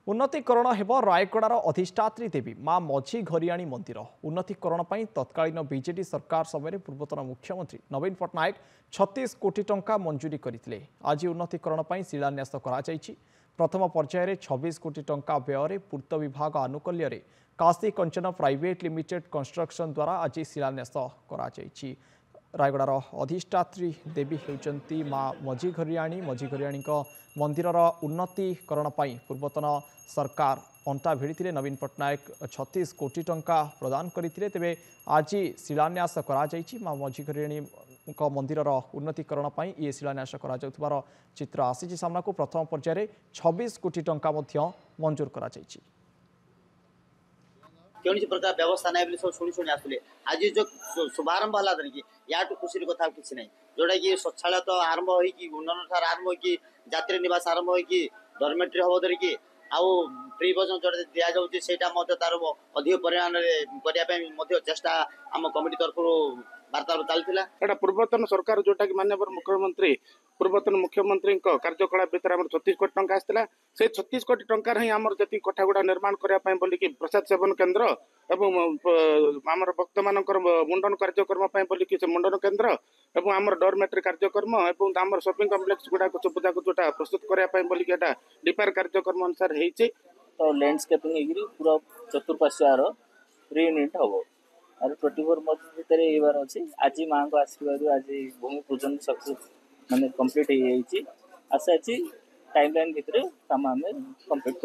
उन्नतीकरण हेब रायगड़ार अधिष्ठात्री देवी माँ मझी घरियाणी मंदिर उन्नतीकरण पर तत्कालीन बीजेडी सरकार समय पूर्वतन मुख्यमंत्री नवीन पट्टनायक 36 कोटी टंका मंजूरी करते। आज उन्नतीकरण पर शिलान्यास प्रथम पर्यायर 26 कोटी टंका व्यय पूर्त विभाग आनुकूल्य काशी कंचन प्राइवेट लिमिटेड कंस्ट्रक्शन द्वारा आज शिलान्यास कर रायगड़ार अधिष्ठात्री देवी होती माँ मझी घरियाणी मंदिर उन्नतीकरण पूर्वतन सरकार अंटा भिड़ी नवीन पट्टनायक 36 कोटी टंका प्रदान करते। तेबे आज शिलान्यास माँ मझी घरियाणी मंदिर उन्नतीकरण ये शिलान्यास कर चित्र आसी सामना को प्रथम पर्यायर 26 कोटी टंका मंजूर कर कौन प्रकार व्यवस्था नहीं सब शुणी शुणी आसुले आज जो शुभारंभ है कि या खुशी कथा किसी ना जोटा कि शौचालय तो आरंभ हो उन्नयन ठार आरंभ हो जात्री निवास आरंभ हो डरमेट्री हम धरिकी आउ फ्री भोजन जो दि जाऊँगी तार अधिक परिमाण करने चेष्टा आम कमिटी तरफ वार्ता चलता। पूर्वतन सरकार जोटा कि माननीय मुख्यमंत्री पूर्वतन मुख्यमंत्री कार्यकला भितर 36 कोटी टंका आसाला से 36 कोटी टंकार ही आमर जी कोठागुड़ा निर्माण करने बोलिकी प्रसाद सेवन केन्द्र एवं आमर भक्त मान मुंडन कार्यक्रम बोलिकी से मुंडन केन्द्र एवं आमर डरमेट्री कार्यक्रम एवं आमर शॉपिंग कॉम्प्लेक्स गुड़ा सुविधा को जोटा प्रस्तुत करने बोलिकी डिपार कार्यक्रम अनुसार होती। तो लैंडस्केपिंग पूरा चतुर्पाश्वर रीयूनिट हम और 24 मंथ भितर ये अच्छी आज माँ को आशीर्वाद आज भूमि पूजन सक्सेस माने कंप्लीट हो आशा अच्छी टाइम लाइन भितर काम आम कंप्लीट कर।